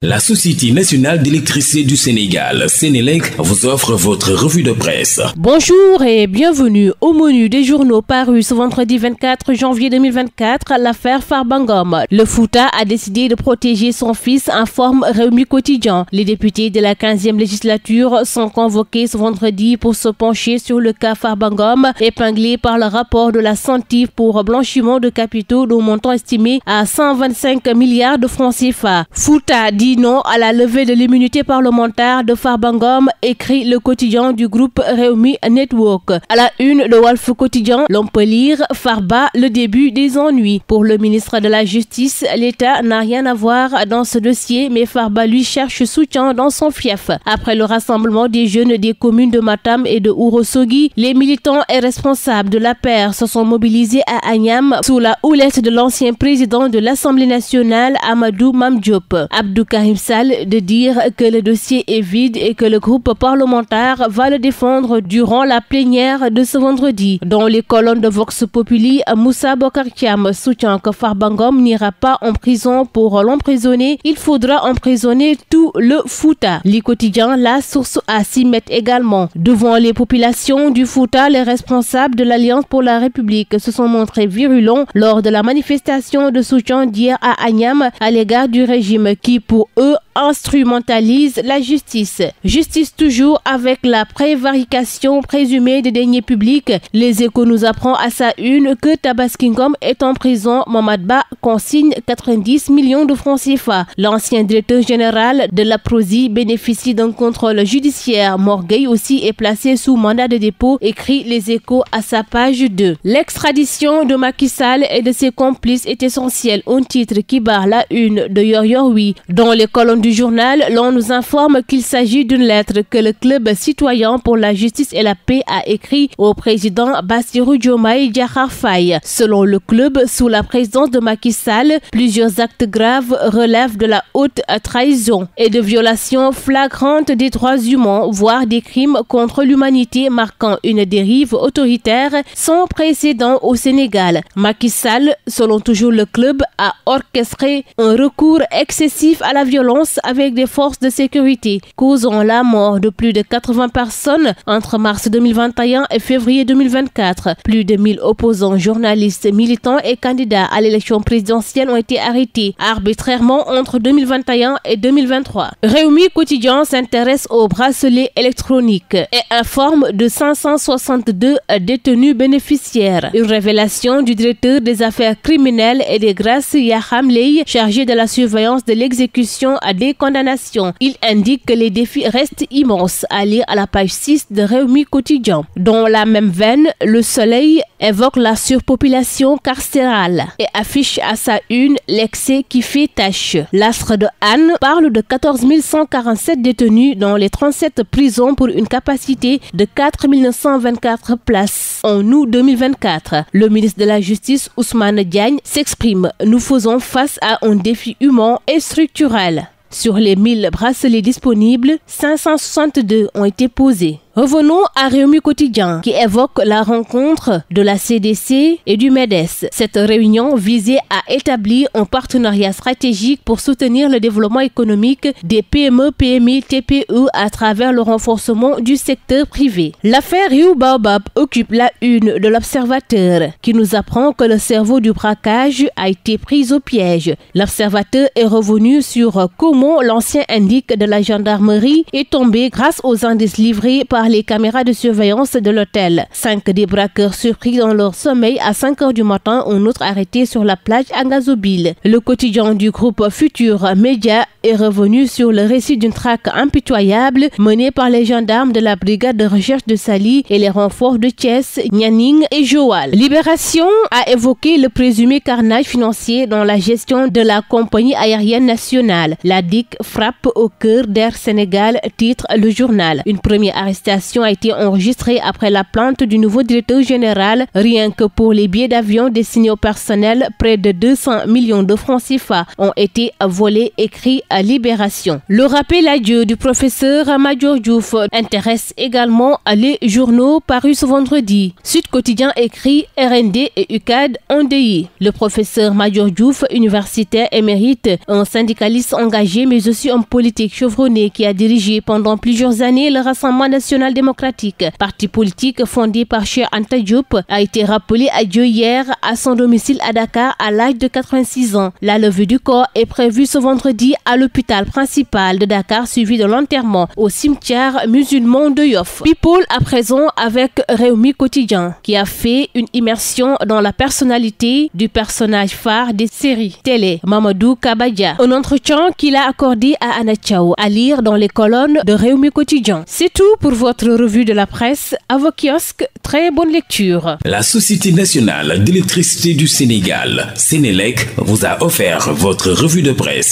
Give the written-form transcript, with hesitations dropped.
La Société nationale d'électricité du Sénégal, Sénélec, vous offre votre revue de presse. Bonjour et bienvenue au menu des journaux parus ce vendredi 24 janvier 2024, l'affaire Farba Ngom. Le Fouta a décidé de protéger son fils, informe Rewmi Quotidien. Les députés de la 15e législature sont convoqués ce vendredi pour se pencher sur le cas Farba Ngom, épinglé par le rapport de la CENTIF pour blanchiment de capitaux d'un montant estimé à 125 milliards de francs CFA. Fouta dit non à la levée de l'immunité parlementaire de Farba Ngom, écrit le quotidien du groupe Rewmi Network. À la une de Walf Quotidien, l'on peut lire Farba, le début des ennuis. Pour le ministre de la Justice, l'État n'a rien à voir dans ce dossier, mais Farba lui cherche soutien dans son fief. Après le rassemblement des jeunes des communes de Matam et de Ourossogui, les militants et responsables de l'APR se sont mobilisés à Agnam sous la houlette de l'ancien président de l'Assemblée nationale, Amadou Mame Diop. Abdou Karim Sall de dire que le dossier est vide et que le groupe parlementaire va le défendre durant la plénière de ce vendredi. Dans les colonnes de Vox Populi, Moussa Bokar Thiam soutient que Farba Ngom n'ira pas en prison pour l'emprisonner. Il faudra emprisonner tout le Fouta. Les quotidiens, la source à s'y mettre également. Devant les populations du Fouta, les responsables de l'Alliance pour la République se sont montrés virulents lors de la manifestation de soutien d'hier à Agnam à l'égard du régime qui, pour eux, instrumentalise la justice. Justice toujours avec la prévarication présumée des deniers publics. Les Échos nous apprend à sa une que Tabaski Ngom est en prison. Mamad Ba consigne 90 millions de francs CFA. L'ancien directeur général de l'APROSI bénéficie d'un contrôle judiciaire. Mor Gueye aussi est placé sous mandat de dépôt, écrit les Échos à sa page 2. L'extradition de Macky Sall et de ses complices est essentielle. Un titre qui barre la une de Yoyor-Oui. Dans les colonnes du journal, l'on nous informe qu'il s'agit d'une lettre que le Club citoyen pour la justice et la paix a écrit au président Bassirou Diomaye Diakhar Faye. Selon le club, sous la présidence de Macky Sall, plusieurs actes graves relèvent de la haute trahison et de violations flagrantes des droits humains, voire des crimes contre l'humanité, marquant une dérive autoritaire sans précédent au Sénégal. Macky Sall, selon toujours le club, a orchestré un recours excessif à la violence avec des forces de sécurité, causant la mort de plus de 80 personnes entre mars 2021 et février 2024. Plus de 1000 opposants, journalistes, militants et candidats à l'élection présidentielle ont été arrêtés arbitrairement entre 2021 et 2023. Rewmi Quotidien s'intéresse aux bracelets électroniques et informe de 562 détenus bénéficiaires. Une révélation du directeur des affaires criminelles et des grâces Yaham Ley, chargé de la surveillance de l'exécution des condamnations. Il indique que les défis restent immenses, à lire à la page 6 de Rewmi Quotidien. Dans la même veine, Le Soleil évoque la surpopulation carcérale et affiche à sa une l'excès qui fait tache. L'Astre de Anne parle de 14 147 détenus dans les 37 prisons pour une capacité de 4 924 places en août 2024. Le ministre de la Justice, Ousmane Diagne, s'exprime. Nous faisons face à un défi humain et structurel. Sur les 1000 bracelets disponibles, 562 ont été posés. Revenons à Rewmi Quotidien qui évoque la rencontre de la CDC et du MEDES. Cette réunion visait à établir un partenariat stratégique pour soutenir le développement économique des PME, PMI, TPE à travers le renforcement du secteur privé. L'affaire Riu Baobab occupe la une de l'Observateur qui nous apprend que le cerveau du braquage a été pris au piège. L'Observateur est revenu sur comment l'ancien indique de la gendarmerie est tombé grâce aux indices livrés par les caméras de surveillance de l'hôtel. 5 des braqueurs surpris dans leur sommeil à 5 h du matin, un autre arrêté sur la plage à Ngazobil. Le quotidien du groupe Futur Média est revenu sur le récit d'une traque impitoyable menée par les gendarmes de la brigade de recherche de Sali et les renforts de Thiès, Nianing et Joal. Libération a évoqué le présumé carnage financier dans la gestion de la compagnie aérienne nationale. La DIC frappe au cœur d'Air Sénégal, titre le journal. Une première arrestation arrestation a été enregistrée après la plainte du nouveau directeur général. Rien que pour les billets d'avion destinés au personnel, près de 200 millions de francs CFA ont été volés, écrit à Libération. Le rappel adieu du professeur Madior Diouf intéresse également les journaux parus ce vendredi. Sud Quotidien écrit RND et UCAD endeuillés. Le professeur Madior Diouf, universitaire émérite, un syndicaliste engagé mais aussi homme politique chevronné qui a dirigé pendant plusieurs années le Rassemblement national démocratique, parti politique fondé par Cheikh Anta Diop, a été rappelé à Dieu hier à son domicile à Dakar à l'âge de 86 ans. La levée du corps est prévue ce vendredi à l'hôpital principal de Dakar, suivi de l'enterrement au cimetière musulman de Yoff. People à présent avec Rewmi Quotidien, qui a fait une immersion dans la personnalité du personnage phare des séries télé, Mamadou Kabadia. Un entretien qu'il a accordé à Anna Chao, à lire dans les colonnes de Rewmi Quotidien. C'est tout pour votre revue de la presse. À vos kiosques, très bonne lecture. La Société nationale d'électricité du Sénégal, Sénélec, vous a offert votre revue de presse.